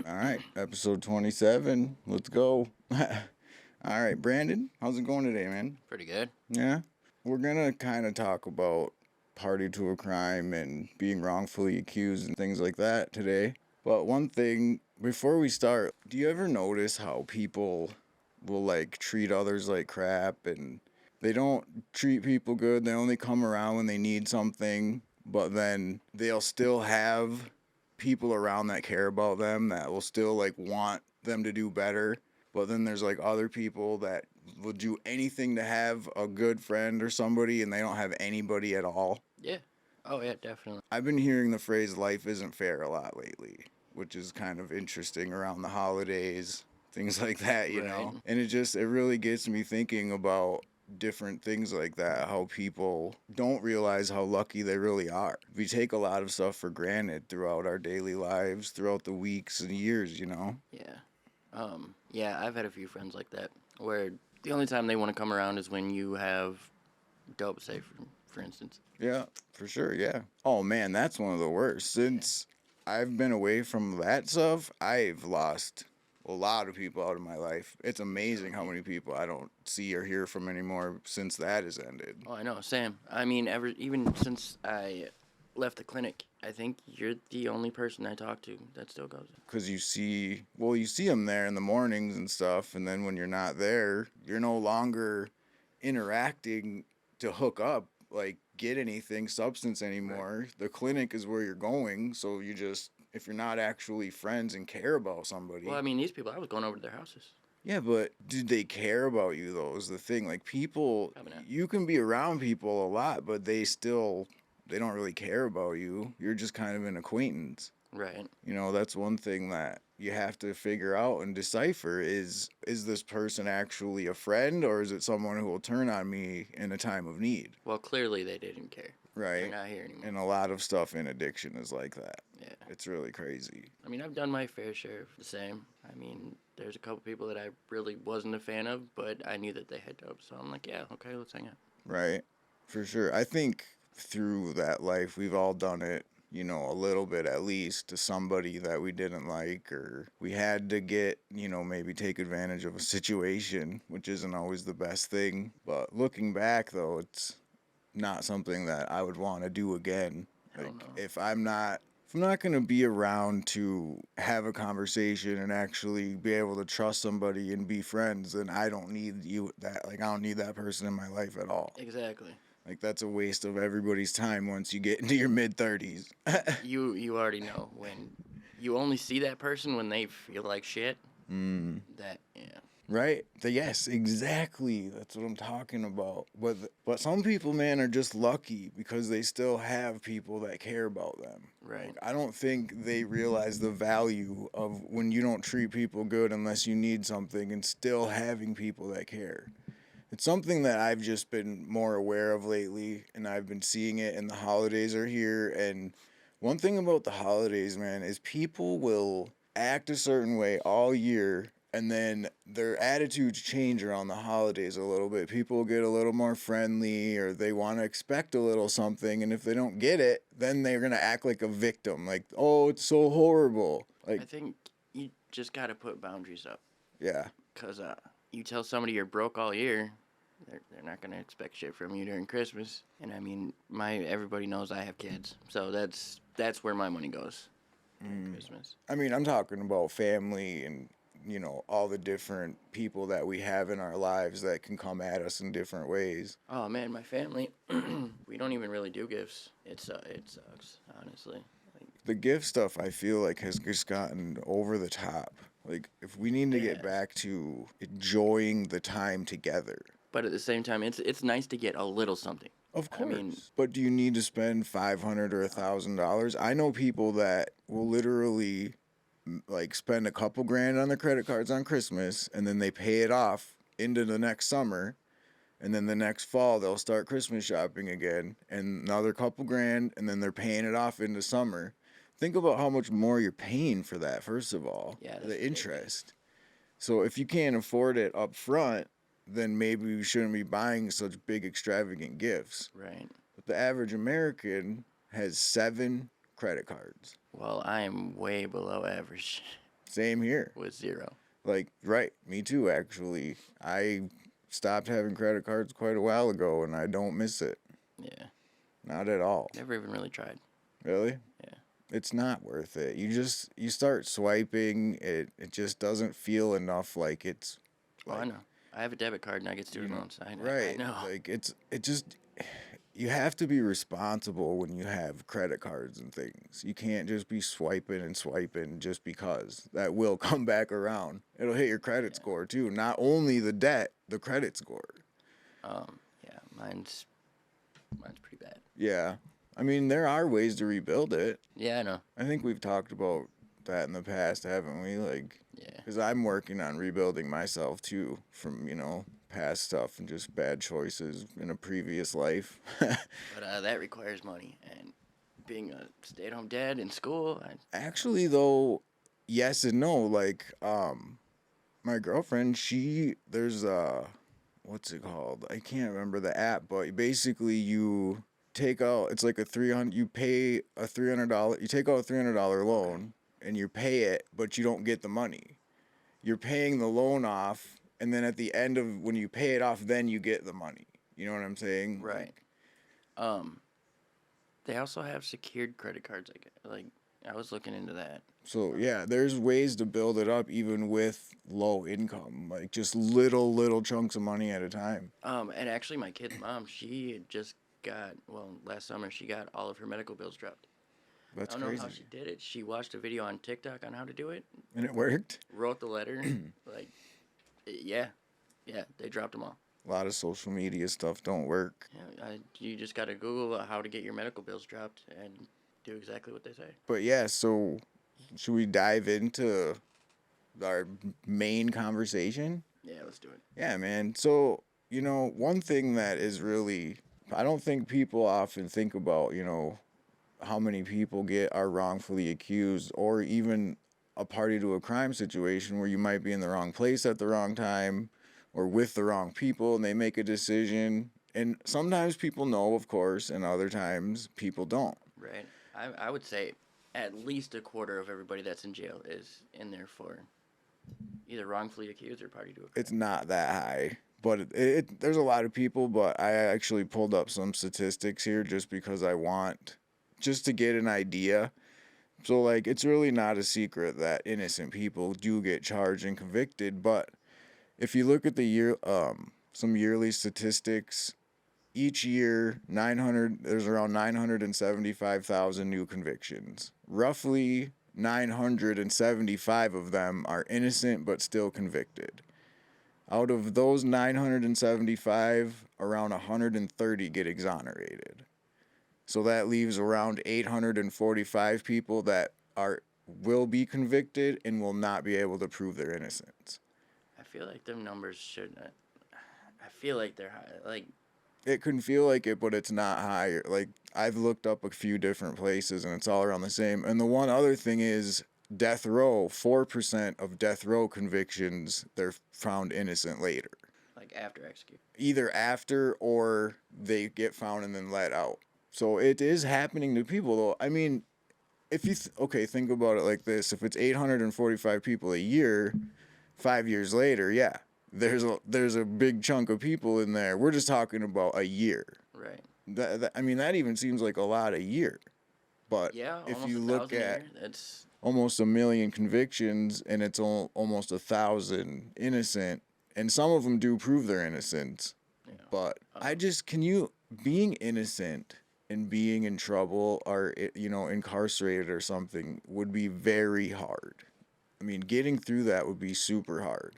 All right, episode 27. Let's go. All right, Brandon, how's it going today, man? Pretty good. Yeah? We're going to kind of talk about party to a crime and being wrongfully accused and things like that today. But one thing, before we start, do you ever notice how people will like treat others like crap and they don't treat people good? They only come around when they need something, but then they'll still have people around that care about them that will still like want them to do better. But then there's like other people that will do anything to have a good friend or somebody and they don't have anybody at all. Yeah. Oh, yeah, definitely. I've been hearing the phrase life isn't fair a lot lately, which is kind of interesting around the holidays, things like that, you know? Right. And it really gets me thinking about different things like that, how people don't realize how lucky they really are. We take a lot of stuff for granted throughout our daily lives, throughout the weeks and years, you know? Yeah. Yeah, I've had a few friends like that where the only time they want to come around is when you have dope, say, for instance. Yeah, for sure, yeah. Oh man, that's one of the worst. Since I've been away from that stuff, I've lost a lot of people out of my life. It's amazing how many people I don't see or hear from anymore since that has ended. Oh, I know, Sam. I mean, even since I left the clinic, I think you're the only person I talk to that still goes. Because you see them there in the mornings and stuff, and then when you're not there, you're no longer interacting to hook up, like get anything substance anymore. Right. The clinic is where you're going, so you just, if you're not actually friends and care about somebody. Well, I mean, these people, I was going over to their houses. Yeah, but did they care about you though? Is the thing. Like people, you can be around people a lot, but they don't really care about you. You're just kind of an acquaintance. Right. You know, that's one thing that you have to figure out and decipher is this person actually a friend or is it someone who will turn on me in a time of need? Well, clearly they didn't care. Right. They're not here anymore. And a lot of stuff in addiction is like that. Yeah. It's really crazy. I mean, I've done my fair share of the same. I mean, there's a couple people that I really wasn't a fan of, but I knew that they had dope, so I'm like, yeah, okay, let's hang out. Right. For sure. I think through that life, we've all done it, you know, a little bit at least to somebody that we didn't like or we had to get, you know, maybe take advantage of a situation, which isn't always the best thing. But looking back, though, it's not something that I would want to do again. Like, if I'm not going to be around to have a conversation and actually be able to trust somebody and be friends, then I don't need I don't need that person in my life at all. Exactly. Like, that's a waste of everybody's time once you get into your mid-30s. You already know when you only see that person when they feel like shit. That, yeah. Right? Yes, exactly. That's what I'm talking about. But some people, man, are just lucky because they still have people that care about them. Right. Like, I don't think they realize the value of when you don't treat people good unless you need something and still having people that care. It's something that I've just been more aware of lately, and I've been seeing it, and the holidays are here. And one thing about the holidays, man, is people will act a certain way all year, and then their attitudes change around the holidays a little bit. People get a little more friendly, or they want to expect a little something, and if they don't get it, then they're going to act like a victim. Like, oh, it's so horrible. Like, I think you just got to put boundaries up. Yeah. Because you tell somebody you're broke all year, they're not going to expect shit from you during Christmas. And I mean, everybody knows I have kids, so that's where my money goes. Christmas. I mean, I'm talking about family and, you know, all the different people that we have in our lives that can come at us in different ways. Oh man, my family, we don't even really do gifts. It sucks, honestly. The gift stuff, I feel like, has just gotten over the top. Like, if we need to get back to enjoying the time together. But at the same time, it's nice to get a little something. Of course. I mean, but do you need to spend $500 or $1,000? I know people that will literally like spend a couple grand on their credit cards on Christmas, and then they pay it off into the next summer, and then the next fall they'll start Christmas shopping again, and another couple grand, and then they're paying it off into summer. Think about how much more you're paying for that, first of all. Yeah, the interest. So if you can't afford it up front, then maybe we shouldn't be buying such big extravagant gifts. Right. But the average American has 7 credit cards. Well, I am way below average. Same here. with zero. Like, right, me too, actually. I stopped having credit cards quite a while ago, and I don't miss it. Yeah. Not at all. Never even really tried. Really? Yeah. It's not worth it. You start swiping, it just doesn't feel enough like it's Oh, I like know. I have a debit card and I get you student know loans. I right. know. Like it just you have to be responsible when you have credit cards and things. You can't just be swiping and swiping just because. That will come back around. It'll hit your credit Yeah. score too. Not only the debt, the credit score. Yeah, mine's pretty bad. Yeah. I mean, there are ways to rebuild it. Yeah, I know. I think we've talked about that in the past, haven't we? Like, Yeah. because I'm working on rebuilding myself too from, past stuff and just bad choices in a previous life. But that requires money, and being a stay-at-home dad in school, Actually, though, yes and no. Like, my girlfriend, there's what's it called? I can't remember the app, but basically you take out, it's like you pay a $300, you take out a $300 loan and you pay it, but you don't get the money. You're paying the loan off, and then at the end of when you pay it off, then you get the money. You know what I'm saying? right. Um, they also have secured credit cards. Like I was looking into that. So yeah, there's ways to build it up even with low income, like just little chunks of money at a time. And actually, my kid's mom, she had just last summer she got all of her medical bills dropped. That's I don't crazy. know how she did it. She watched a video on TikTok on how to do it. And it worked. Wrote the letter. Like, yeah, they dropped them all. A lot of social media stuff don't work. Yeah, you just gotta Google how to get your medical bills dropped and do exactly what they say. But yeah, so should we dive into our main conversation? Yeah, let's do it. Yeah, man. So, one thing that is really, I don't think people often think about, how many people are wrongfully accused, or even a party to a crime situation where you might be in the wrong place at the wrong time or with the wrong people and they make a decision. And sometimes people know, of course, and other times people don't. Right. I would say at least a quarter of everybody that's in jail is in there for either wrongfully accused or party to a crime. It's not that high, but there's a lot of people. But I actually pulled up some statistics here just because I want just to get an idea. So like it's really not a secret that innocent people do get charged and convicted, but if you look at some yearly statistics, each year there's around 975,000 new convictions. Roughly 975 of them are innocent but still convicted. Out of those 975, around 130 get exonerated. So that leaves around 845 people that will be convicted and will not be able to prove their innocence. I feel like them numbers should. I feel like they're high. Like It can feel like it, but it's not higher. Like I've looked up a few different places and it's all around the same. And the one other thing is death row. 4% of death row convictions they're found innocent later. Like after execute. Either after or they get found and then let out. So it is happening to people though. I mean, if you think about it like this: if it's 845 people a year, 5 years later, yeah, there's a big chunk of people in there. We're just talking about a year. Right. That even seems like a lot a year. But Yeah, if you look at that's almost 1 million convictions and it's almost 1,000 innocent, and some of them do prove their innocence. But being innocent and being in trouble or incarcerated or something would be very hard. I mean, getting through that would be super hard.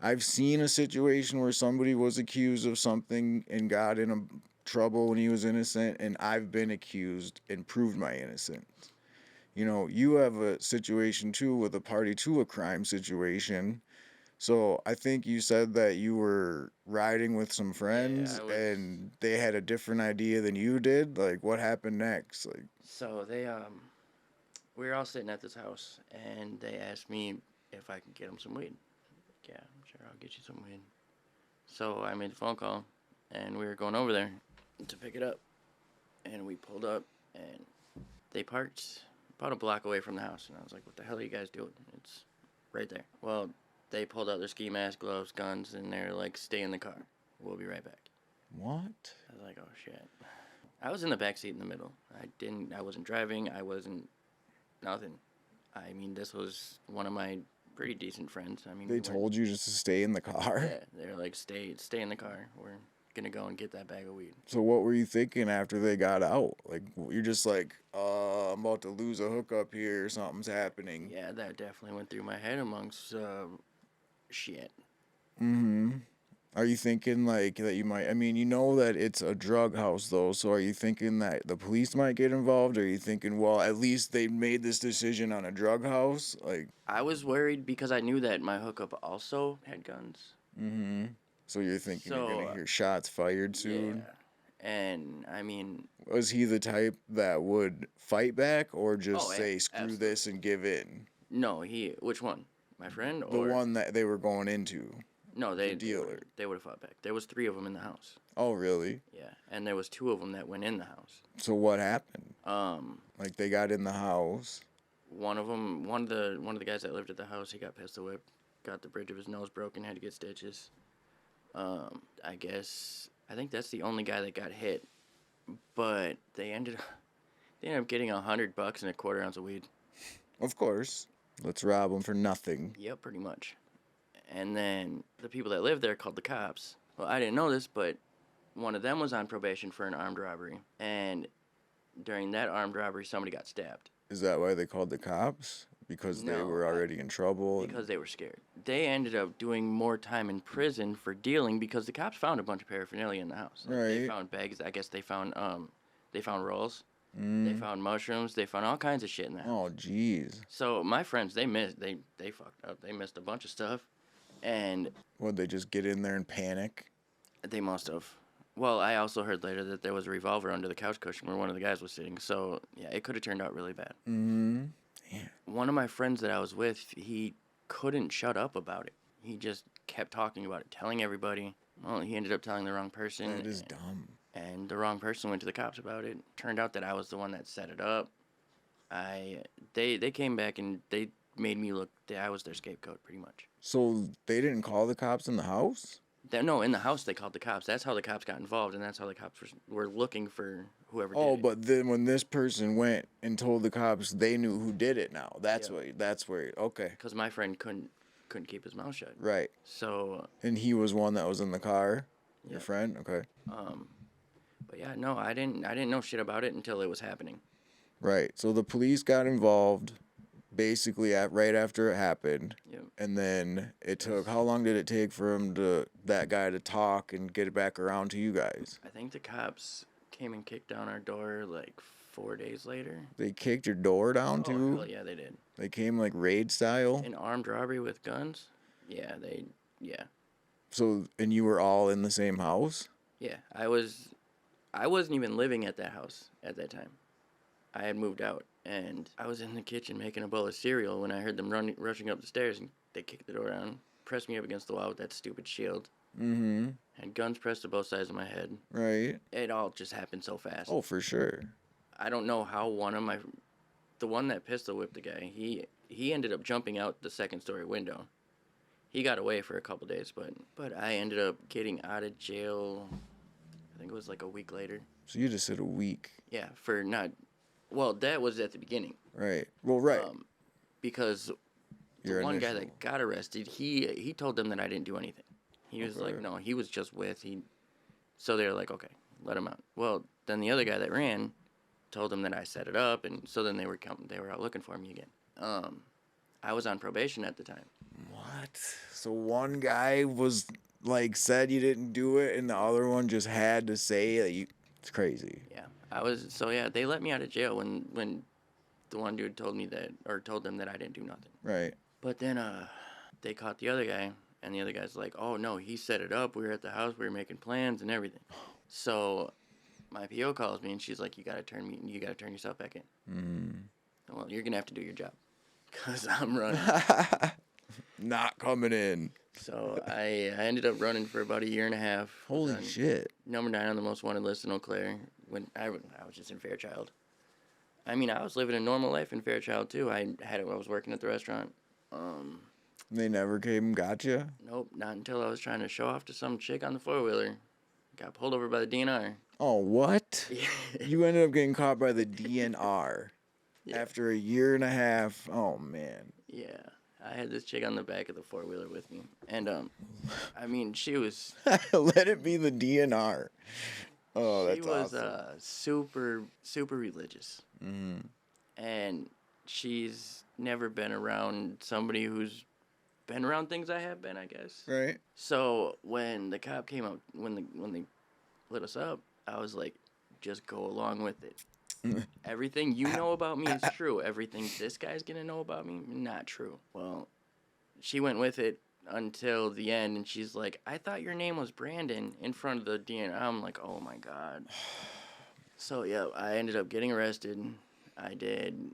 I've seen a situation where somebody was accused of something and got in trouble when he was innocent, and I've been accused and proved my innocence. You have a situation too with a party to a crime situation. So I think you said that you were riding with some friends and they had a different idea than you did. Like, what happened next? Like, so we were all sitting at this house and they asked me if I could get them some weed. Yeah, I'm sure I'll get you some weed. So I made the phone call and we were going over there to pick it up. And we pulled up and they parked about a block away from the house. And I was like, what the hell are you guys doing? It's right there. Well, they pulled out their ski mask, gloves, guns, and they're like, "Stay in the car. We'll be right back." What? I was like, "Oh shit." I was in the back seat in the middle. I wasn't driving. I wasn't nothing. I mean, this was one of my pretty decent friends. I mean, They told you just to stay in the car? Yeah, they're like, stay in the car. We're gonna go and get that bag of weed. So what were you thinking after they got out? Like, you're just like, I'm about to lose a hookup here. Something's happening. Yeah, that definitely went through my head amongst shit. Mm-hmm. Are you thinking like that you might? I mean, you know that it's a drug house though. So are you thinking that the police might get involved? Or are you thinking, well, at least they made this decision on a drug house? Like, I was worried because I knew that my hookup also had guns. mm-hmm. So you're thinking you're So gonna hear shots fired soon? yeah, and I mean, Was he the type that would fight back or just oh yeah, say screw absolutely. this and give in? No, which one? My friend The or one that they were going into. no? The dealer. They would have fought back. There was 3 of them in the house. Oh, really? Yeah, and there was 2 of them that went in the house. So what happened? Um, Like they got in the house. one of the guys that lived at the house, he got pistol whipped, got the bridge of his nose broken, had to get stitches. I think that's the only guy that got hit, but they ended up getting $100 and a quarter ounce of weed. Of course. Let's rob them for nothing. Yep, pretty much. And then the people that lived there called the cops. Well, I didn't know this, but one of them was on probation for an armed robbery, and during that armed robbery, somebody got stabbed. Is that why they called the cops? Because they No, were already in trouble? Because they were scared. They ended up doing more time in prison for dealing because the cops found a bunch of paraphernalia in the house. Like, They Right. found bags. I guess they found rolls. They Mm. found mushrooms. They found all kinds of shit in the house. Oh, jeez. So my friends, they fucked up. They missed a bunch of stuff, and Would they just get in there and panic? they must have. Well, I also heard later that there was a revolver under the couch cushion where one of the guys was sitting. So yeah, it could have turned out really bad. Mm-hmm. Yeah. One of my friends that I was with, he couldn't shut up about it. He just kept talking about it, telling everybody. Well, he ended up telling the wrong person. That is dumb. And the wrong person went to the cops about it. Turned out that I was the one that set it up. They came back and they made me look. I was their scapegoat, pretty much. So they didn't call the cops in the house? No, in the house they called the cops. That's how the cops got involved, and that's how the cops were looking for whoever Oh, did it. but then when this person went and told the cops, they knew who did it now. That's Yeah. where, okay. Because my friend couldn't keep his mouth shut. Right. So, And he was one that was in the car? Your Yep. friend? Okay. but yeah, no, I didn't know shit about it until it was happening. Right. So the police got involved basically right after it happened. Yep. And then it took, how long did it take for that guy to talk and get it back around to you guys? I think the cops came and kicked down our door like 4 days later. They kicked your door down Oh, too? hell yeah, they did. They came like raid style? An armed robbery with guns? Yeah, yeah. So, and you were all in the same house? Yeah, I wasn't even living at that house at that time. I had moved out, and I was in the kitchen making a bowl of cereal when I heard them rushing up the stairs, and they kicked the door down, pressed me up against the wall with that stupid shield. Mm-hmm. Had guns pressed to both sides of my head. Right. It all just happened so fast. Oh, for sure. I don't know how the one that pistol whipped the guy, he ended up jumping out the second story window. He got away for a couple days, but I ended up getting out of jail, I think it was like a week later. So you just said a week. Yeah, for not, well, that was at the beginning. Right. Well, right. Because the one guy that got arrested, he told them that I didn't do anything. He was like, no, he was just so they were like, okay, let him out. Well, then the other guy that ran told them that I set it up, and so then they were out looking for me again. I was on probation at the time. What? So one guy was like said you didn't do it, and the other one just had to say that you. It's crazy. Yeah, they let me out of jail when the one dude told them that I didn't do nothing. Right. But then they caught the other guy, and the other guy's like, oh no, he set it up. We were at the house, we were making plans and everything. So my PO calls me, and she's like, you gotta turn yourself back in. Well, you're gonna have to do your job, cause I'm running. Not coming in. So I ended up running for about a year and a half. Holy shit. Number 9 on the most wanted list in Eau Claire. When I was just in Fairchild. I mean, I was living a normal life in Fairchild too. I was working at the restaurant. They never came and got you? Nope, not until I was trying to show off to some chick on the 4-wheeler. Got pulled over by the DNR. Oh, what? Yeah. You ended up getting caught by the DNR Yeah. after a year and a half. Oh, man. Yeah. I had this chick on the back of the 4-wheeler with me. And, I mean, she was... Let it be the DNR. Oh, that's she was awesome. super, super religious. Mm-hmm. And she's never been around somebody who's been around things I have been, I guess. Right. So when the cop came out, when they lit us up, I was like, just go along with it. Everything you know about me is true. Everything this guy's gonna know about me, not true. Well, she went with it until the end, and she's like, I thought your name was Brandon in front of the DN. I'm like, oh my God. So, yeah, I ended up getting arrested. I did,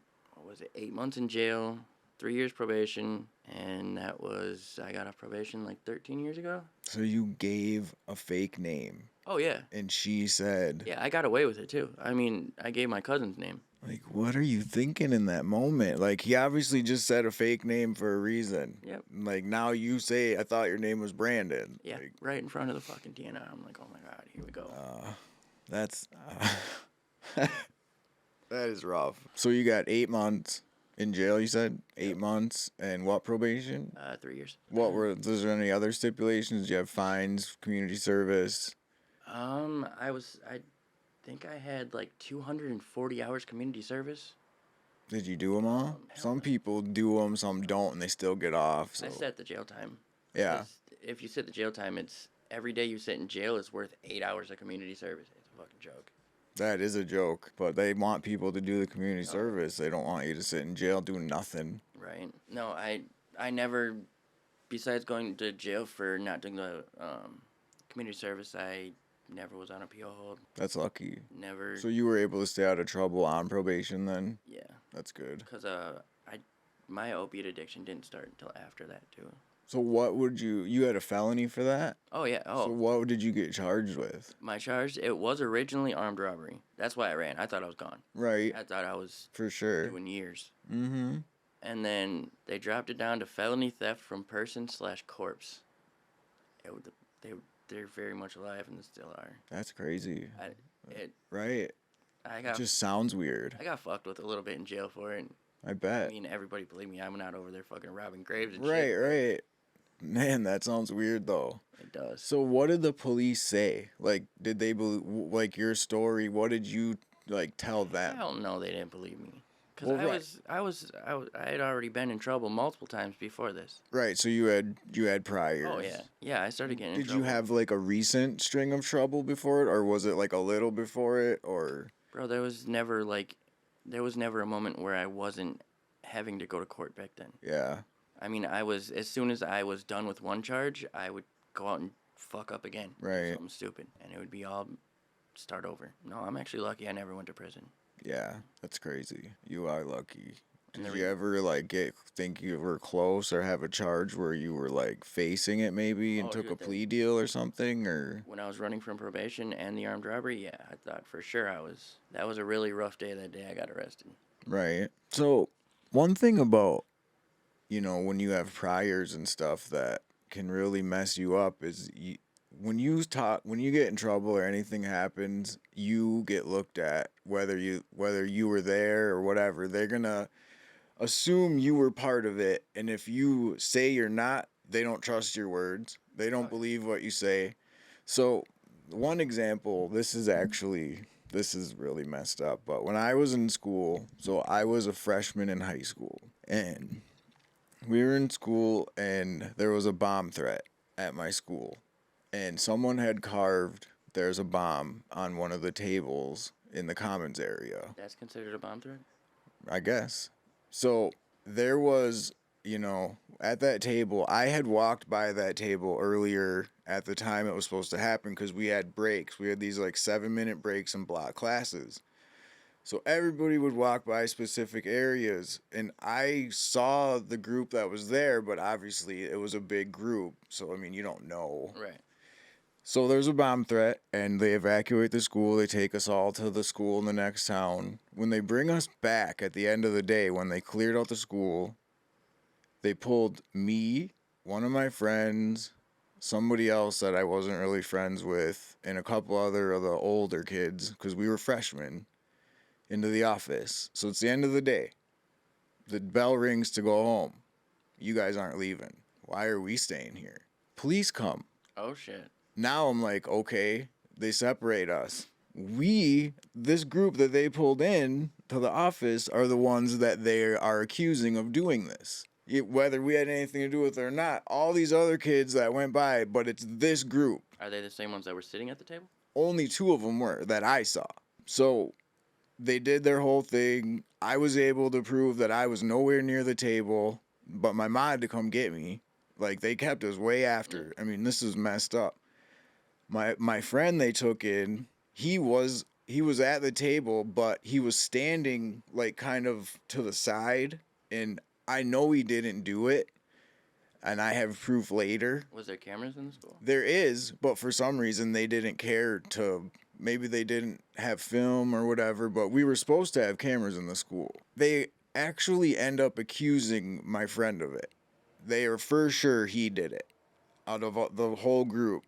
8 months in jail, 3 years probation, and I got off probation like 13 years ago. So you gave a fake name. Oh, yeah. And she said... Yeah, I got away with it, too. I mean, I gave my cousin's name. Like, what are you thinking in that moment? Like, he obviously just said a fake name for a reason. Yep. Like, now you say, I thought your name was Brandon. Yeah, like, right in front of the fucking DNR. I'm like, oh my God, here we go. That's... that is rough. So you got 8 months in jail, you said? 8 months. And what probation? 3 years. Was there any other stipulations? Did you have fines, community service? I think I had like 240 hours community service. Did you do them all? Some people do them, some don't, and they still get off. So. I set the jail time. Yeah. If you set the jail time, it's every day you sit in jail is worth 8 hours of community service. It's a fucking joke. That is a joke, but they want people to do the community service. They don't want you to sit in jail doing nothing. Right. No, I never, besides going to jail for not doing the community service, I never was on a PO hold. That's lucky. Never. So you were able to stay out of trouble on probation then? Yeah. That's good. Because my opiate addiction didn't start until after that too. So what would you had a felony for that? Oh yeah. Oh. So what did you get charged with? My charge, it was originally armed robbery. That's why I ran. I thought I was gone. Right. I thought I was for sure doing years. Mm-hmm. And then they dropped it down to felony theft from person/corpse. They're very much alive and still are. That's crazy. Right. It just sounds weird. I got fucked with a little bit in jail for it. I bet. I mean, everybody believe me. I'm not over there fucking robbing graves and shit. Right. Right. Man, that sounds weird though. It does. So what did the police say? Like, did they believe, like, your story? What did you, like, tell them? Hell no, they didn't believe me. Because I had already been in trouble multiple times before this. Right, so you had priors. Oh, yeah. Yeah, I started getting in trouble. Did you have, like, a recent string of trouble before it, or was it, like, a little before it, or? Bro, there was never a moment where I wasn't having to go to court back then. Yeah. I mean, as soon as I was done with one charge, I would go out and fuck up again. Right. Something stupid. And it would be all start over. No, I'm actually lucky I never went to prison. Yeah, that's crazy. You are lucky. Did you ever, like, think you were close or have a charge where you were, like, facing it maybe and took a plea deal or something, or? When I was running from probation and the armed robbery, yeah, I thought for sure that was a really rough day that day I got arrested. Right. So, one thing about, when you have priors and stuff that can really mess you up is when you get in trouble or anything happens, you get looked at whether you were there or whatever. They're gonna assume you were part of it, and if you say you're not, they don't trust your words. They don't believe what you say. So, one example, this is really messed up, but when I was in school, so I was a freshman in high school, and we were in school, and there was a bomb threat at my school. And someone had there's a bomb on one of the tables in the commons area. That's considered a bomb threat? I guess. So there was, at that table, I had walked by that table earlier at the time it was supposed to happen because we had breaks. We had these like 7-minute breaks in block classes. So everybody would walk by specific areas, and I saw the group that was there, but obviously it was a big group. So, I mean, you don't know. Right. So there's a bomb threat, and they evacuate the school. They take us all to the school in the next town. When they bring us back at the end of the day, when they cleared out the school, They pulled me, one of my friends, somebody else that I wasn't really friends with, and a couple other of the older kids, because we were freshmen, into the office. So it's the end of the day. The bell rings to go home. You guys aren't leaving. Why are we staying here? Police come. Oh shit. Now I'm like, okay, they separate us. This group that they pulled in to the office are the ones that they are accusing of doing this. Whether we had anything to do with it or not, all these other kids that went by, but it's this group. Are they the same ones that were sitting at the table? Only two of them were that I saw. So they did their whole thing. I was able to prove that I was nowhere near the table, but my mom had to come get me. Like, they kept us way after. I mean, this is messed up. My friend they took in, he was at the table, but he was standing like kind of to the side, and I know he didn't do it, and I have proof later. Was there cameras in the school? There is, but for some reason they didn't care to. Maybe they didn't have film or whatever, but we were supposed to have cameras in the school. They actually end up accusing my friend of it. They are for sure he did it out of the whole group.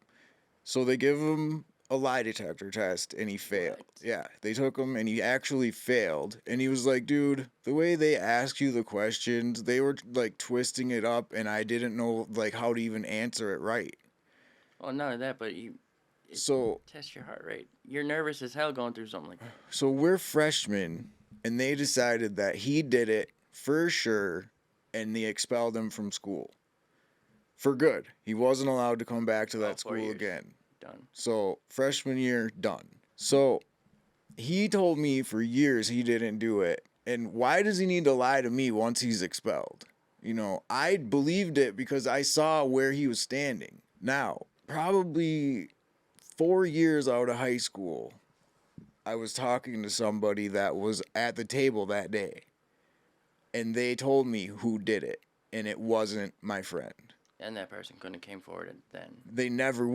So they give him a lie detector test and he failed. What? Yeah, they took him and he actually failed. And he was like, dude, the way they ask you the questions, they were like twisting it up and I didn't know like how to even answer it right. Well, none of that, but So test your heart rate. You're nervous as hell going through something like that. So we're freshmen, and they decided that he did it for sure, and they expelled him from school. For good. He wasn't allowed to come back to that 4 school years. again. Done. So, freshman year, done. So, he told me for years he didn't do it. And why does he need to lie to me once he's expelled? You know, I believed it because I saw where he was standing. Now, probably 4 years out of high school, I was talking to somebody that was at the table that day, and they told me who did it, and it wasn't my friend. And that person couldn't have came forward then. They never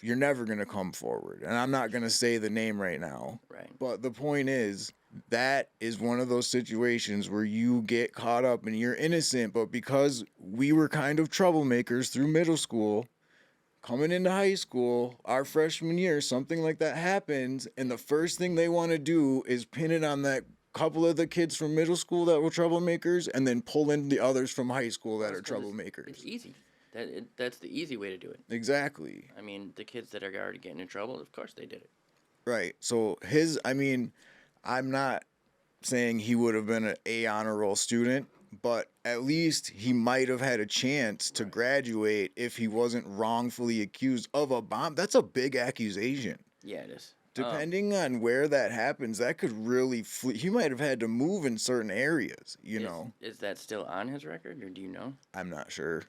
you're never going to come forward, and I'm not going to say the name right now. Right. But the point is, that is one of those situations where you get caught up and you're innocent, but because we were kind of troublemakers through middle school, coming into high school, our freshman year, something like that happens, and the first thing they want to do is pin it on that couple of the kids from middle school that were troublemakers, and then pull in the others from high school that are troublemakers. It's easy. That's the easy way to do it. Exactly. I mean, the kids that are already getting in trouble, of course they did it. Right. So I'm not saying he would have been an A honor roll student, but at least he might have had a chance to graduate if he wasn't wrongfully accused of a bomb. That's a big accusation. Yeah, it is. Depending on where that happens, that could really he might have had to move in certain areas, you know. Is that still on his record, or do you know? I'm not sure.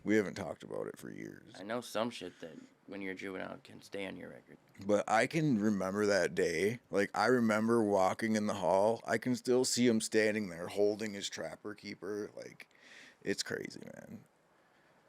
We haven't talked about it for years. I know some shit that when you're a juvenile can stay on your record. But I can remember that day. Like, I remember walking in the hall. I can still see him standing there holding his trapper keeper. Like, it's crazy, man.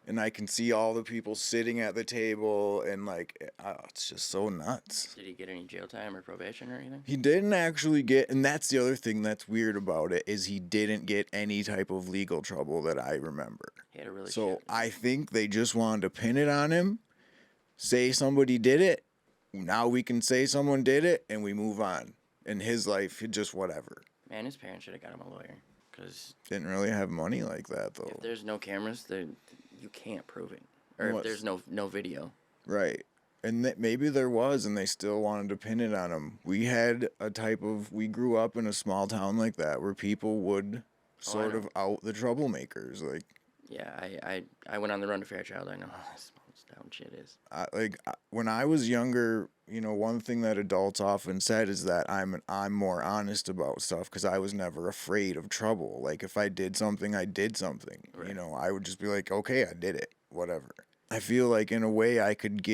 And I can see all the people sitting at the table, and like, it's just so nuts. Did he get any jail time or probation or anything? He didn't actually get, and that's the other thing that's weird about it, is he didn't get any type of legal trouble that I remember. He had a really So shit. I think they just wanted to pin it on him, say somebody did it. Now we can say someone did it, and we move on. In his life, just whatever. Man, his parents should have got him a lawyer. Because didn't really have money like that, though. If there's no cameras, you can't prove it. Or if there's no video. Right. And maybe there was, and they still wanted to pin it on him. We had we grew up in a small town like that where people would sort of out the troublemakers. Like, yeah, I went on the run to Fairchild. I know how down shit is. When I was younger, you know, one thing that adults often said is that I'm more honest about stuff because I was never afraid of trouble. Like, if I did something, I did something. Right. You know, I would just be like, okay, I did it, whatever. I feel like in a way I could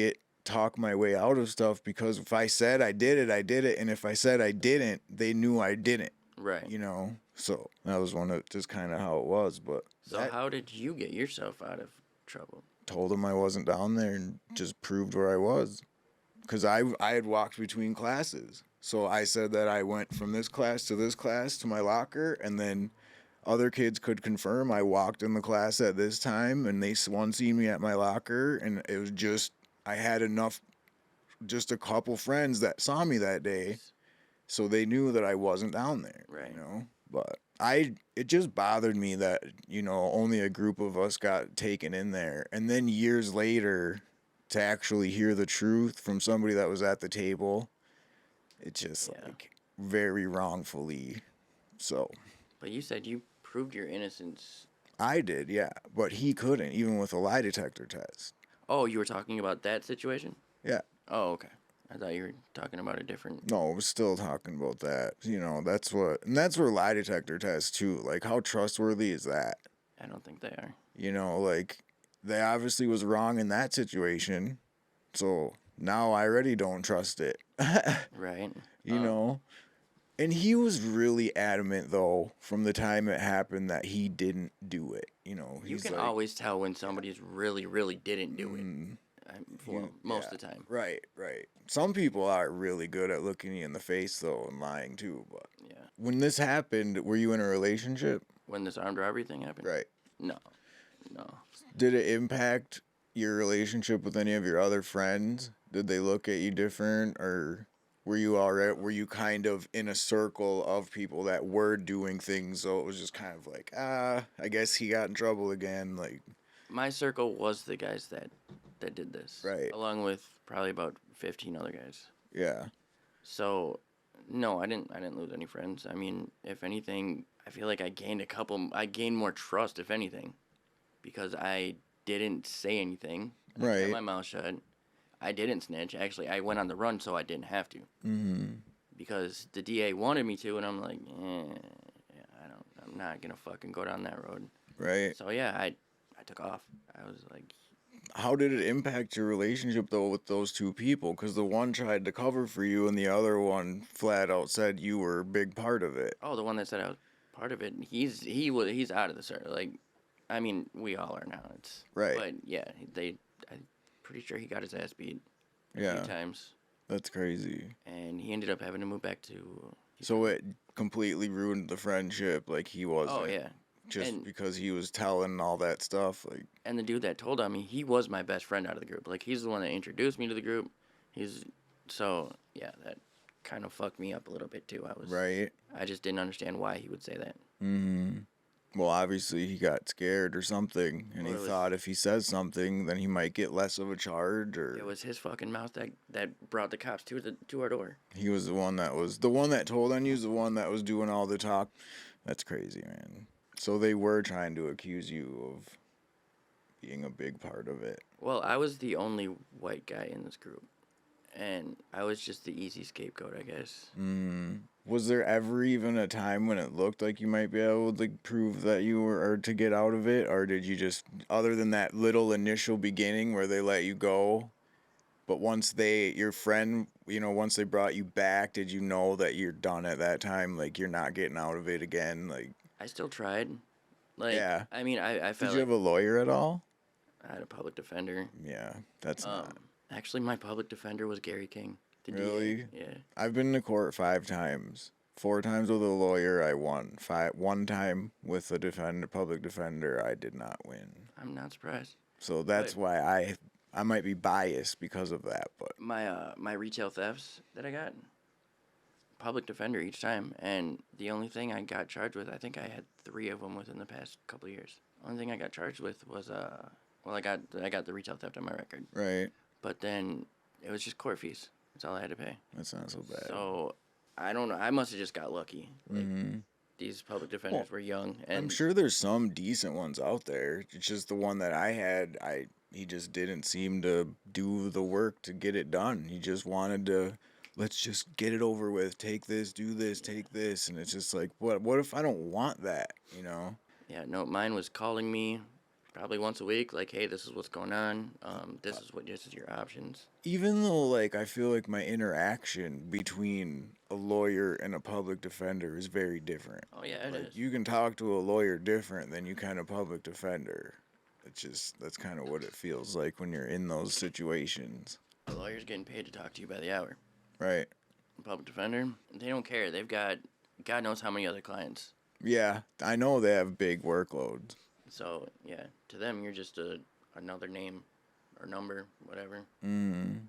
talk my way out of stuff because if I said I did it, I did it, and if I said I didn't, they knew I didn't. Right. You know, so that was just kind of how it was. But so how did you get yourself out of trouble? Told him I wasn't down there and just proved where I was. Because I had walked between classes. So I said that I went from this class to my locker, and then other kids could confirm. I walked in the class at this time, and one seen me at my locker, and it was just I had enough, just a couple friends that saw me that day, so they knew that I wasn't down there. Right. You know, but it just bothered me that only a group of us got taken in there, and then years later, to actually hear the truth from somebody that was at the table, it's just like very wrongfully. So. But you said you proved your innocence. I did, yeah, but he couldn't, even with a lie detector test. Oh, you were talking about that situation? Yeah. Oh, okay. I thought you were talking about a different. No, I was still talking about that. That's where lie detector tests too. Like, how trustworthy is that? I don't think they are. Like, they obviously was wrong in that situation, so now I already don't trust it. Right. You know? And he was really adamant, though, from the time it happened that he didn't do it. You can always tell when somebody's really, really didn't do it. Most of the time. Right. Some people are really good at looking you in the face, though, and lying, too. But yeah. When this happened, were you in a relationship? When this armed robbery thing happened? Right. No. Did it impact your relationship with any of your other friends? Did they look at you different, or were you kind of in a circle of people that were doing things, so it was just kind of like, I guess he got in trouble again, like... My circle was the guys that did this. Right. Along with probably about 15 other guys. Yeah. So, no, I didn't lose any friends. I mean, if anything, I feel like I gained more trust, if anything, because I didn't say anything. Right. I kept my mouth shut. I didn't snitch. Actually, I went on the run so I didn't have to. Mm-hmm. Because the DA wanted me to, and I'm like, I'm not gonna fucking go down that road. Right. So yeah, I took off. I was like... How did it impact your relationship, though, with those two people? Because the one tried to cover for you, and the other one flat out said you were a big part of it. Oh, the one that said I was part of it, he's out of the circle. Like, I mean, we all are now. It's right. But yeah, I'm pretty sure he got his ass beat a few times. That's crazy. And he ended up having to move back to... So it completely ruined the friendship, like he wasn't. Oh, yeah. Just because he was telling all that stuff, like... And the dude that told on me, he was my best friend out of the group. Like, he's the one that introduced me to the group. So, yeah, that kind of fucked me up a little bit, too. Right. I just didn't understand why he would say that. Mm-hmm. Well, obviously he got scared or something, and he thought if he says something, then he might get less of a charge, or... It was his fucking mouth that brought the cops to our door. He was the one that told on you, was the one that was doing all the talk. That's crazy, man. So they were trying to accuse you of being a big part of it. Well, I was the only white guy in this group, and I was just the easy scapegoat, I guess. Was there ever even a time when it looked like you might be able to prove that you were, or to get out of it, or did you just, other than that little initial beginning where they let you go, but once your friend, once they brought you back, did you know that you're done at that time? Like, you're not getting out of it again? Like... I still tried. Like, yeah. I mean, I felt... Did you have a lawyer at all? I had a public defender. Yeah, that's not... Actually, my public defender was Gary King. Really? DA. Yeah. I've been to court 5 times. 4 times with a lawyer, I won. 1 time with a public defender, I did not win. I'm not surprised. So that's why I might be biased because of that. But my retail thefts that I got, public defender each time, and the only thing I got charged with, I think I had 3 of them within the past couple of years. Only thing I got charged with was I got the retail theft on my record. Right. But then it was just court fees. That's all I had to pay. That's not so bad. So I don't know. I must have just got lucky. Like, these public defenders were young, and I'm sure there's some decent ones out there. It's just the one that I had. He just didn't seem to do the work to get it done. He just wanted to, let's just get it over with. Take this, do this, take this, and it's just like, what if I don't want that? Yeah, no, mine was calling me probably once a week, like, hey, this is what's going on. This is your options. Even though, like, I feel like my interaction between a lawyer and a public defender is very different. Oh yeah, it is. You can talk to a lawyer different than you can a public defender. That's kind of what it feels like when you're in those situations. A lawyer's getting paid to talk to you by the hour. Right. A public defender, they don't care. They've got God knows how many other clients. Yeah, I know they have big workloads. So yeah, to them you're just another name or number, whatever. Mm.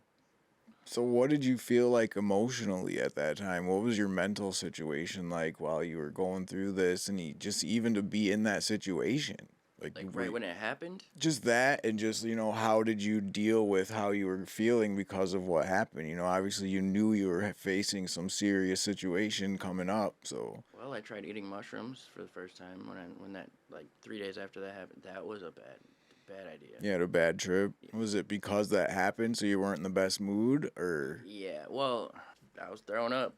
So what did you feel like emotionally at that time? What was your mental situation like while you were going through this and just even to be in that situation? Like Like were right when it happened. just that and just, how did you deal with how you were feeling because of what happened? Obviously you knew you were facing some serious situation coming up, so Well, I tried eating mushrooms for the first time when that like 3 days after that happened. That was a bad idea. you had a bad trip. Was it because that happened so you weren't in the best mood or Yeah. Well, I was throwing up,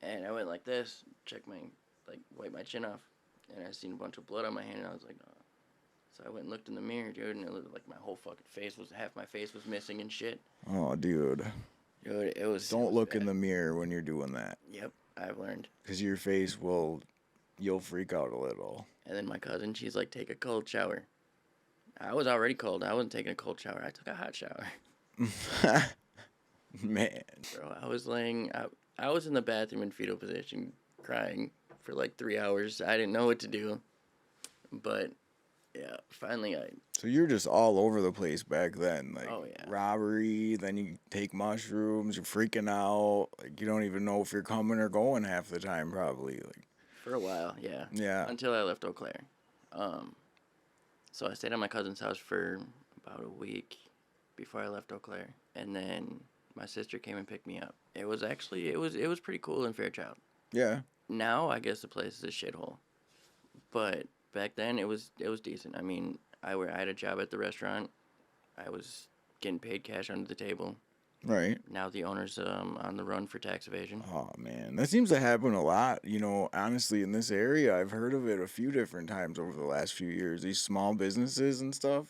and I went like this, check my like wipe my chin off, and I seen a bunch of blood on my hand, and I was like, oh. So I went and looked in the mirror, dude, and it looked like my whole fucking face was half my face was missing and shit. oh dude, Dude, it don't was look bad. in the mirror when you're doing that Yep, I've learned. cuz your face you'll freak out a little. And then my cousin, she's like, take a cold shower. I was already cold. I wasn't taking a cold shower. I took a hot shower. Man. Bro, I was in the bathroom in fetal position crying for like 3 hours. I didn't know what to do. But yeah, finally So you're just all over the place back then, like oh yeah. robbery, then you take mushrooms, you're freaking out, like you don't even know if you're coming or going half the time probably. Like For a while, yeah. yeah. Until I left Eau Claire. Um, so I stayed at my cousin's house for about a week before I left Eau Claire. And then my sister came and picked me up. It was pretty cool in Fairchild. Yeah. Now I guess the place is a shithole. But back then it was decent. I mean, I had a job at the restaurant. I was getting paid cash under the table. Right. Now the owner's on the run for tax evasion. Oh man, that seems to happen a lot. Honestly, in this area, I've heard of it a few different times over the last few years. These small businesses and stuff.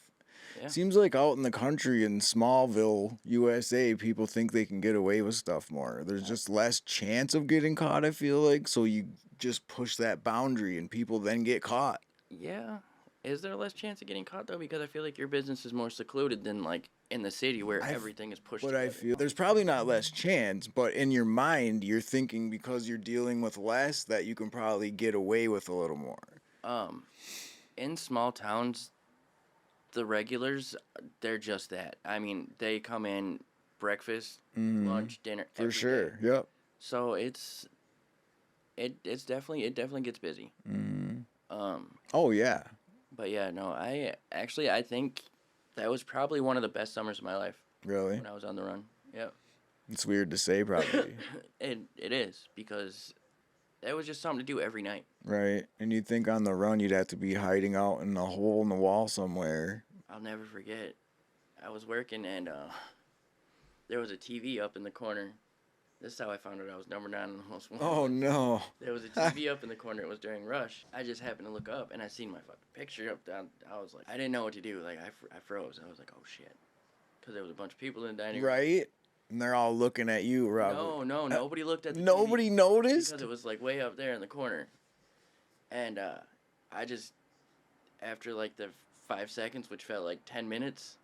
Yeah. Seems like out in the country in Smallville, USA, people think they can get away with stuff more. There's just less chance of getting caught, I feel like, so you just push that boundary and people then get caught. Yeah. Is there less chance of getting caught though? Because I feel like your business is more secluded than like in the city where I f- everything is pushed But together. I feel there's probably not less chance, but in your mind, you're thinking because you're dealing with less that you can probably get away with a little more. Um, in small towns, the regulars, they're just that. I mean, they come in breakfast, lunch, dinner, For every sure. day. Yep. So it definitely gets busy. Oh yeah. But yeah, no, I think that was probably one of the best summers of my life Really? when I was on the run. Yep. It's weird to say, probably. It is because that was just something to do every night. Right. And you'd think on the run you'd have to be hiding out in a hole in the wall somewhere. I'll never forget. I was working and there was a TV up in the corner. This is how I found out I was number 9 on the most wanted Oh list. no. There was a TV up in the corner. It was during rush. I just happened to look up and I seen my fucking picture up down. I was like, I didn't know what to do. Like I froze. I was like, oh shit, because there was a bunch of people in the dining room. Right? And they're all looking at you, Robert. No, nobody looked at the Nobody TV noticed? because it was like way up there in the corner. And I just after like the 5 seconds, which felt like 10 minutes,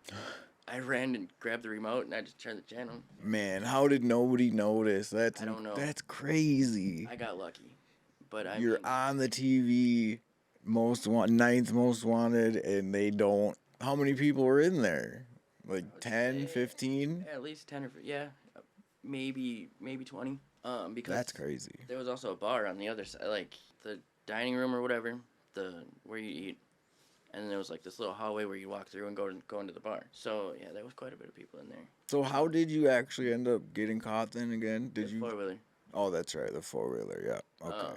I ran and grabbed the remote and I just turned the channel. Man, how did nobody notice? I don't know. That's crazy. I got lucky, but You're on the TV, ninth most wanted, and they don't. How many people were in there? Like 10, 15? At least 10 or yeah, maybe 20. Because That's crazy. there was also a bar on the other side, like the dining room or whatever, where you eat, and then there was like this little hallway where you walk through and go into the bar. So yeah, there was quite a bit of people in there. So how did you actually end up getting caught then again? Did you? 4-wheeler. Oh, that's right, the 4-wheeler. Yeah. Okay. Um,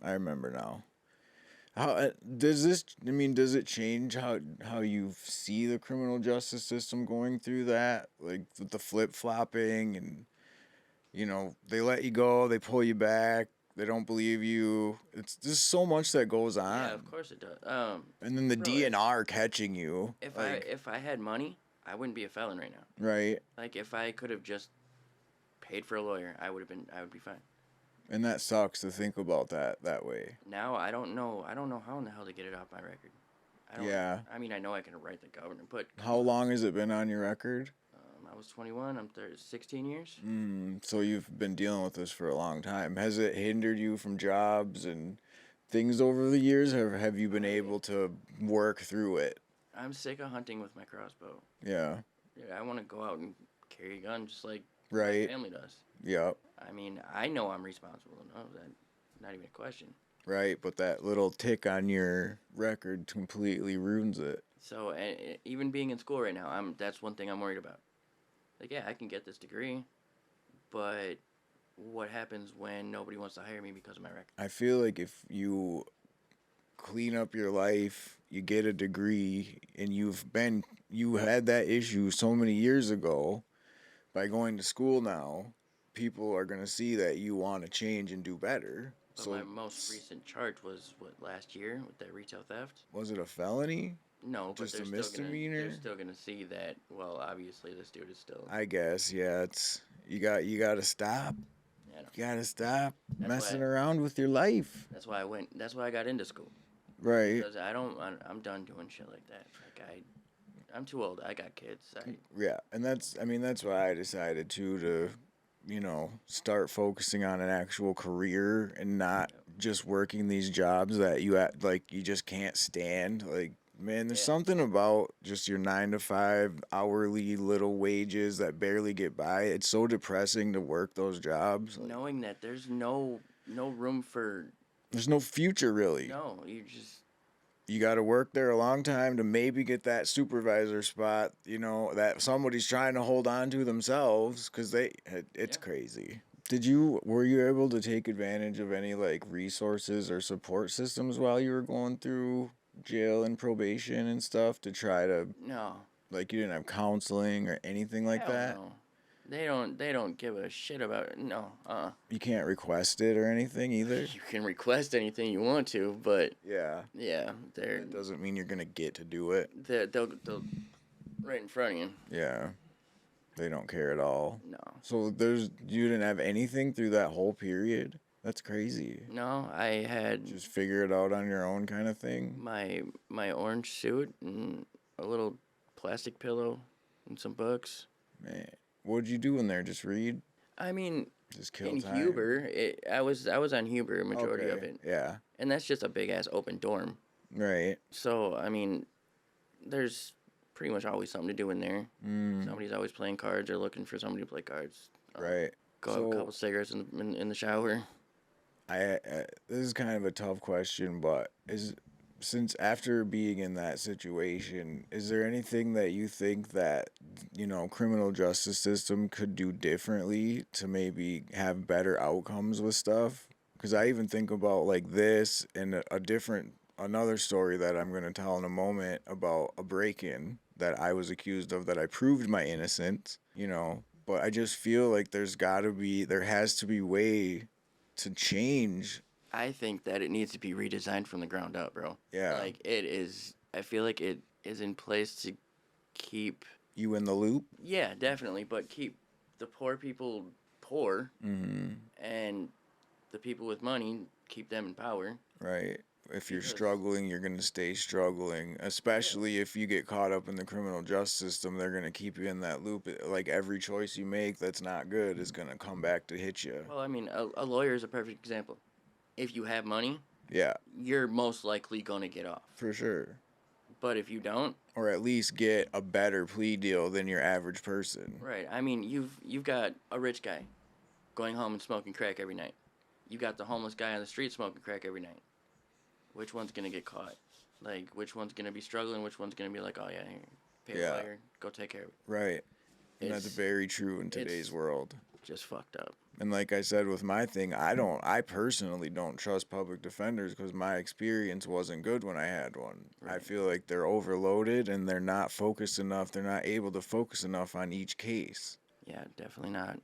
I remember now. How does this? I mean, does it change how you see the criminal justice system going through that, like with the flip flopping and they let you go, they pull you back, they don't believe you. It's just so much that goes on. Yeah, of course it does. And then the bro, DNR catching you. If I had money, I wouldn't be a felon right now. Right. Like if I could have just paid for a lawyer, I would be fine. And that sucks to think about that way. Now I don't know how in the hell to get it off my record. Yeah. I mean, I know I can write the governor, but How long has it been on your record? I was 21. I'm 16 years. So you've been dealing with this for a long time. Has it hindered you from jobs and things over the years, or have you been able to work through it? I'm sick of hunting with my crossbow. Yeah. Yeah, I want to go out and carry a gun just like my Right. family does. Yep. I mean, I know I'm responsible enough. That not even a question. Right, but that little tick on your record completely ruins it. So even being in school right now, that's one thing I'm worried about. Like, yeah, I can get this degree, but what happens when nobody wants to hire me because of my record? I feel like if you clean up your life, you get a degree, and you had that issue so many years ago, by going to school now, people are going to see that you want to change and do better. But my So, most recent charge was what, last year with that retail theft. was it a felony? No, but Just a they're misdemeanor? still gonna see that. Well, obviously this dude is still. I guess, yeah, it's you got to stop. You know, You got to stop that's messing why. around with your life. That's why I went. That's why I got into school. Right. Because I don't. I'm done doing shit like that. Like I'm too old. I got kids. Yeah, and that's why I decided to start focusing on an actual career and not just working these jobs that you just can't stand. Like, man, there's Yeah. something about just your 9 to 5 hourly little wages that barely get by. It's so depressing to work those jobs. Like, Knowing that there's no room for. there's no future really. No, you just. You got to work there a long time to maybe get that supervisor spot, that somebody's trying to hold on to themselves because it's Yeah. crazy. Were you able to take advantage of any like resources or support systems while you were going through jail and probation and stuff to try to, No. like, you didn't have counseling or anything like Hell that? no. They don't give a shit about it. No. You can't request it or anything either? You can request anything you want to, but Yeah. yeah, That doesn't mean you're going to get to do it. they'll right in front of you. Yeah. They don't care at all. No. So you didn't have anything through that whole period? That's crazy. No, I had Just figure it out on your own kind of thing? my orange suit and a little plastic pillow and some books. Man. What'd you do in there? Just read? I mean, Just kill in time? Huber, I was on Huber majority of Okay, it, yeah. and that's just a big ass open dorm. Right. So I mean, there's pretty much always something to do in there. Somebody's always playing cards or looking for somebody to play cards. Right. Go have a couple cigarettes in the shower. This is kind of a tough question, but since after being in that situation, is there anything that you think that, criminal justice system could do differently to maybe have better outcomes with stuff? Because I even think about like this and another story that I'm going to tell in a moment about a break-in that I was accused of that I proved my innocence, but I just feel like there has to be way to change. I think that it needs to be redesigned from the ground up, bro. Yeah. Like it is. I feel like it is in place to keep. You in the loop? Yeah, definitely, but keep the poor people poor, Mm-hmm. and the people with money keep them in power. Right. If you're Because- struggling, you're going to stay struggling. Especially if you get caught up in the criminal justice system, they're going to keep you in that loop. Like every choice you make that's not good is going to come back to hit you. Well, I mean, a lawyer is a perfect example. If you have money, Yeah, you're most likely gonna get off. for sure. But if you don't, Or at least get a better plea deal than your average person. right? I mean, you've got a rich guy going home and smoking crack every night. You got the homeless guy on the street smoking crack every night. Which one's gonna get caught? Like, which one's gonna be struggling? Which one's gonna be like, oh yeah, here, pay a lawyer, go take care of it. Right. And that's It's- very true in today's world. Just fucked up. And like I said with my thing, I personally don't trust public defenders because my experience wasn't good when I had one. I Right. feel like they're overloaded and they're not focused enough. They're not able to focus enough on each case. Yeah, definitely not.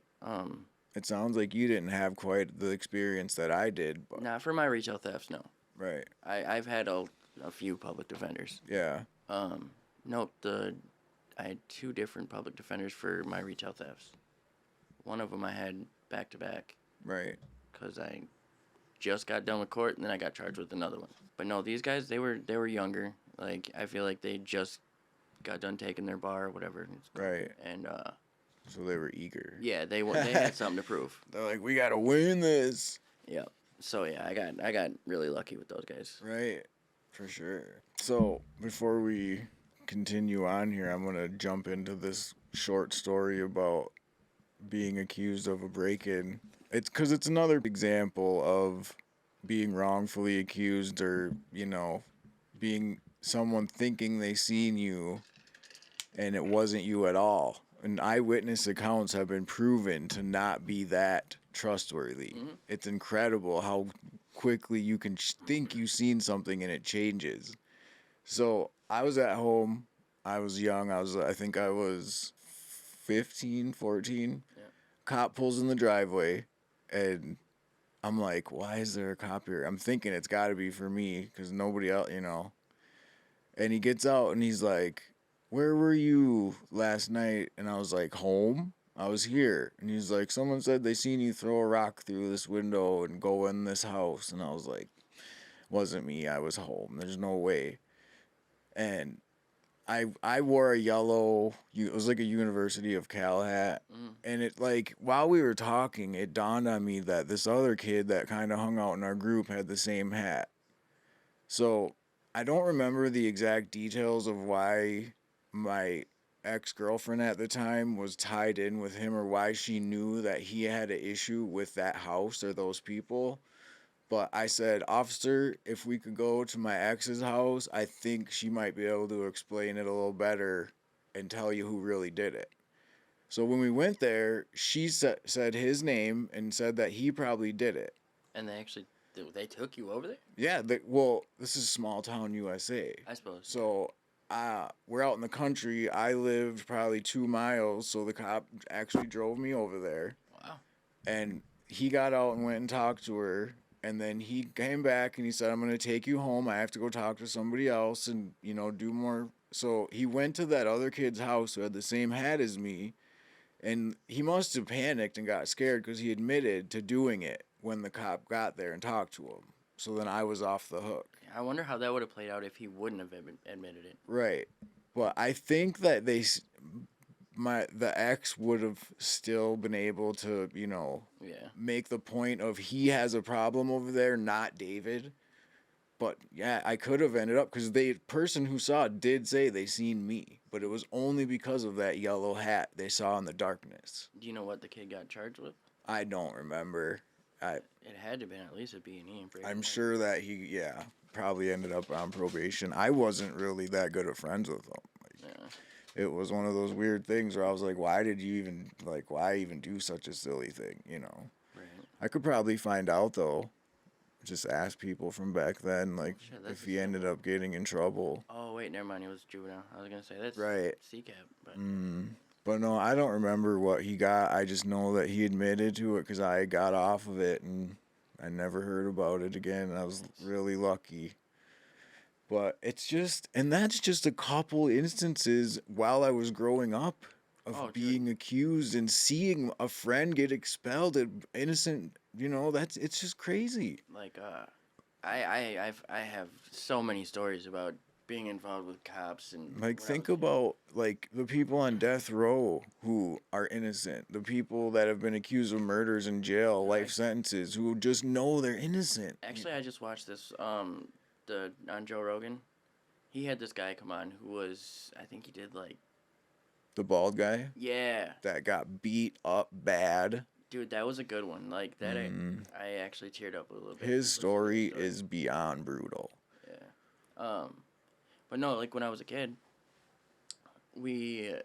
It sounds like you didn't have quite the experience that I did, but Not for my retail thefts, no. right. I've had a few public defenders. Yeah. Nope, I had 2 different public defenders for my retail thefts. One of them I had back to back Right. because I just got done with court and then I got charged with another one. But no, these guys they were younger. Like I feel like they just got done taking their bar or whatever. Right. And So they were eager. yeah, they had something to prove. They're like, we gotta win this. Yeah. So yeah, I got really lucky with those guys. Right, for sure. So before we continue on here, I'm gonna jump into this short story about being accused of a break-in. It's because it's another example of being wrongfully accused, or being someone thinking they seen you and it wasn't you at all. And eyewitness accounts have been proven to not be that trustworthy. Mm-hmm. It's incredible how quickly you can think you've seen something and it changes. So I was at home. I was young. I think I was 15, 14. Yeah. Cop pulls in the driveway, and I'm like, why is there a cop here? I'm thinking it's got to be for me because nobody else. And he gets out and he's like, where were you last night? And I was like, home? I was here. And he's like, someone said they seen you throw a rock through this window and go in this house. And I was like, wasn't me. I was home. There's no way. And I wore a yellow, it was like a University of Cal hat. Mm. And it, like, while we were talking, it dawned on me that this other kid that kind of hung out in our group had the same hat. So I don't remember the exact details of why my ex-girlfriend at the time was tied in with him, or why she knew that he had an issue with that house or those people. But I said, officer, if we could go to my ex's house, I think she might be able to explain it a little better and tell you who really did it. So when we went there, she said his name and said that he probably did it. And they took you over there? Yeah, well, this is small town USA. I suppose. So we're out in the country. I lived probably 2 miles, so the cop actually drove me over there. Wow. And he got out and went and talked to her. And then he came back and he said, I'm going to take you home. I have to go talk to somebody else and, do more. So he went to that other kid's house who had the same hat as me. And he must have panicked and got scared because he admitted to doing it when the cop got there and talked to him. So then I was off the hook. I wonder how that would have played out if he wouldn't have admitted it. Right. But I think that the ex would have still been able to, Yeah. make the point of he has a problem over there, not David. But yeah, I could have ended up, because the person who saw it did say they seen me, but it was only because of that yellow hat they saw in the darkness. Do you know what the kid got charged with? I don't remember. It had to have been at least a B&E. I'm sure that he probably ended up on probation. I wasn't really that good of friends with him. Yeah. It was one of those weird things where I was like, why even do such a silly thing, Right. I could probably find out, though. Just ask people from back then, like, if he ended up getting in trouble. Oh, wait, never mind. It was juvenile. I was going to say, that's right. CCAP. But... But no, I don't remember what he got. I just know that he admitted to it because I got off of it and I never heard about it again. I was really lucky. But that's just a couple instances while I was growing up of being accused and seeing a friend get expelled, innocent, it's just crazy. Like, I have so many stories about being involved with cops and like, think about like the people on death row who are innocent, the people that have been accused of murders in jail, life sentences, who just know they're innocent. Actually, I just watched this on Joe Rogan. He had this guy come on who was, I think he did like the bald guy. Yeah. That got beat up bad. Dude, that was a good one. Like that, I actually teared up a little bit. His story is beyond brutal. Yeah. But no, like when I was a kid, me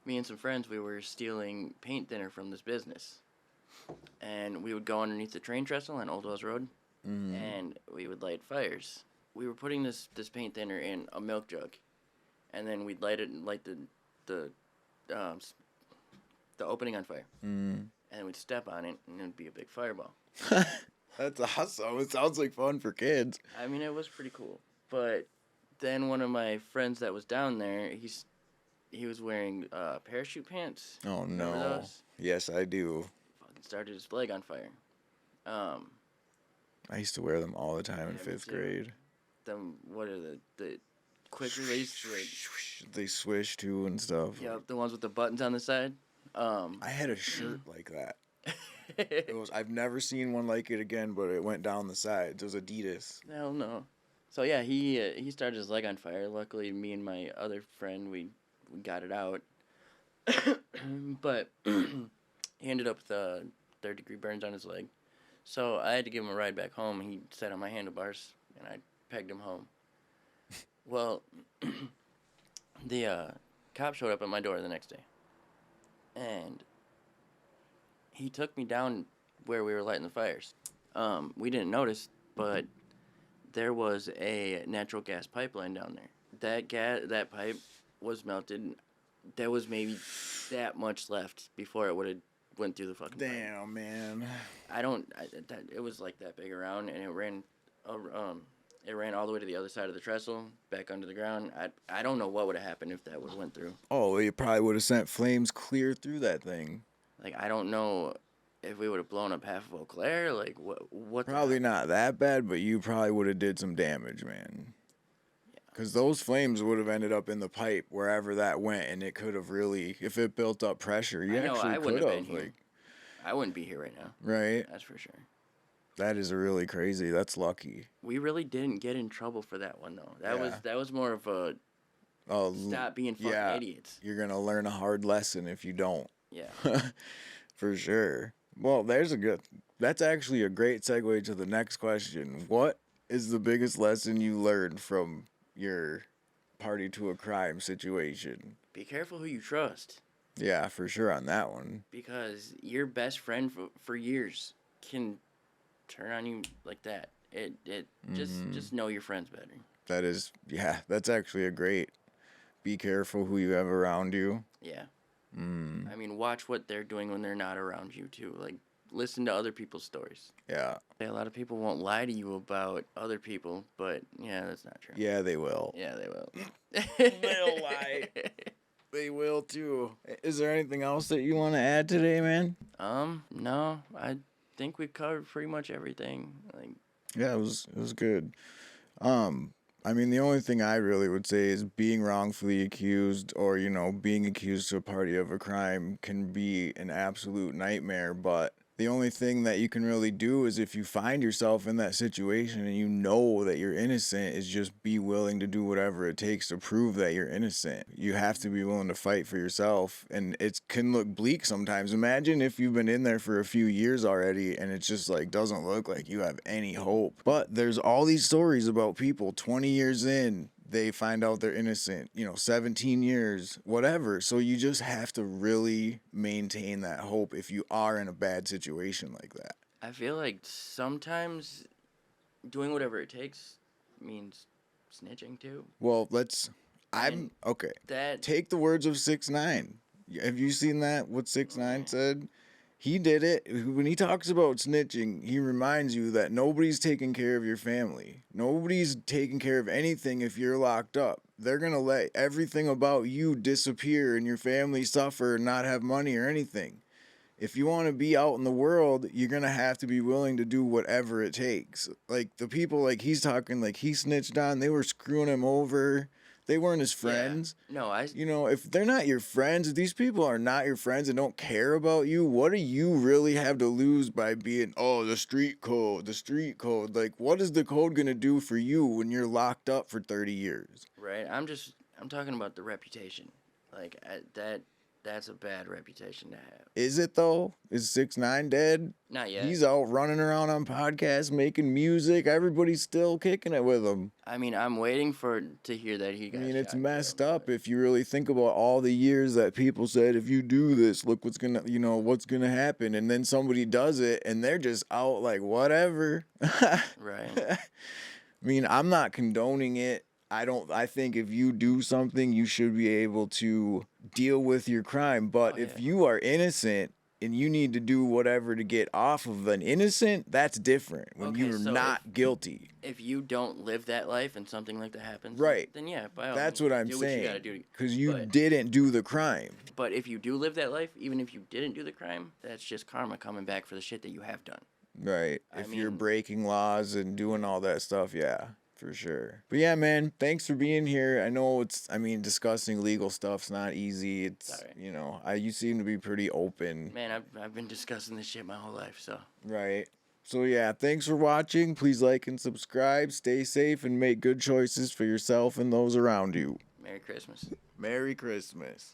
and some friends, we were stealing paint thinner from this business. And we would go underneath the train trestle on Old Wells Road, and we would light fires. We were putting this paint thinner in a milk jug, and then we'd light it and light the opening on fire. And we'd step on it, and it would be a big fireball. That's awesome. It sounds like fun for kids. I mean, it was pretty cool. But then one of my friends that was down there, he was wearing parachute pants. Oh, no. Remember those? Yes, I do. Fucking started his leg on fire. I used to wear them all the time in 5th grade. What are the quick release? They swish too and stuff. Yep, the ones with the buttons on the side. I had a shirt like that. It was. I've never seen one like it again, but it went down the sides. It was Adidas. Hell no. So yeah, he started his leg on fire. Luckily, me and my other friend we got it out, but he ended up with third-degree burns on his leg. So I had to give him a ride back home. He sat on my handlebars, and I pegged him home. Well, the cop showed up at my door the next day, and he took me down where we were lighting the fires. We didn't notice, but there was a natural gas pipeline down there. That pipe was melted. There was maybe that much left before it would have went through the fucking pipe. Damn, man. It was like that big around, and it ran all the way to the other side of the trestle, back under the ground. I don't know what would have happened if that would have went through. Oh, it probably would have sent flames clear through that thing. Like, I don't know if we would have blown up half of Eau Claire. Like, what? Probably not that bad, but you probably would have did some damage, man. Because those flames would have ended up in the pipe wherever that went, and it could have really, if it built up pressure, you actually could have. Like, I wouldn't be here right now. Right. That's for sure. That is really crazy. That's lucky. We really didn't get in trouble for that one though. That was more of a stop being fucking idiots. You're gonna learn a hard lesson if you don't. Yeah. For sure. Well, that's actually a great segue to the next question. What is the biggest lesson you learned from your party to a crime situation? Be careful who you trust. Yeah, for sure on that one. Because your best friend for years can turn on you like that. Just know your friends better. That's actually a great. Be careful who you have around you. Yeah. I mean, watch what they're doing when they're not around you too. Like, listen to other people's stories. Yeah. A lot of people won't lie to you about other people, but yeah, that's not true. Yeah, they will. Yeah, they will. They'll lie. They will too. Is there anything else that you want to add today, man? No. I think we've covered pretty much everything. Like, yeah, it was good. I mean, the only thing I really would say is being wrongfully accused or, being accused to a party of a crime can be an absolute nightmare, but the only thing that you can really do is if you find yourself in that situation and you know that you're innocent is just be willing to do whatever it takes to prove that you're innocent. You have to be willing to fight for yourself, and it can look bleak sometimes. Imagine if you've been in there for a few years already and it's just like doesn't look like you have any hope. But there's all these stories about people 20 years in, they find out they're innocent, 17 years, whatever. So you just have to really maintain that hope if you are in a bad situation like that. I feel like sometimes doing whatever it takes means snitching too. Well, okay. Take the words of 6ix9ine. Have you seen that? What 6ix9ine said? He did it. When he talks about snitching, he reminds you that nobody's taking care of your family. Nobody's taking care of anything if you're locked up. They're going to let everything about you disappear and your family suffer and not have money or anything. If you want to be out in the world, you're going to have to be willing to do whatever it takes. Like the people like he's talking, like he snitched on, they were screwing him over. They weren't his friends. Yeah. No, if they're not your friends, if these people are not your friends and don't care about you, what do you really have to lose by being, the street code? Like, what is the code going to do for you when you're locked up for 30 years? Right. I'm talking about the reputation. Like, that's a bad reputation to have. Is it, though? Is 6ix9ine dead? Not yet. He's out running around on podcasts, making music. Everybody's still kicking it with him. I mean, I'm waiting to hear that he got shot. It's messed up if you really think about all the years that people said, if you do this, look what's gonna happen. And then somebody does it, and they're just out like, whatever. Right. I mean, I'm not condoning it. I think if you do something, you should be able to deal with your crime. But if you are innocent and you need to do whatever to get off of an innocent, that's different when you're not guilty. If you don't live that life and something like that happens, right? Then yeah, by all that's means, what I'm do saying. What you gotta do. Because you didn't do the crime. But if you do live that life, even if you didn't do the crime, that's just karma coming back for the shit that you have done. Right. If you're breaking laws and doing all that stuff, yeah. For sure. But yeah, man, thanks for being here. I know discussing legal stuff's not easy. Alright. You seem to be pretty open. Man, I've been discussing this shit my whole life, so. Right. So yeah, thanks for watching. Please like and subscribe. Stay safe and make good choices for yourself and those around you. Merry Christmas. Merry Christmas.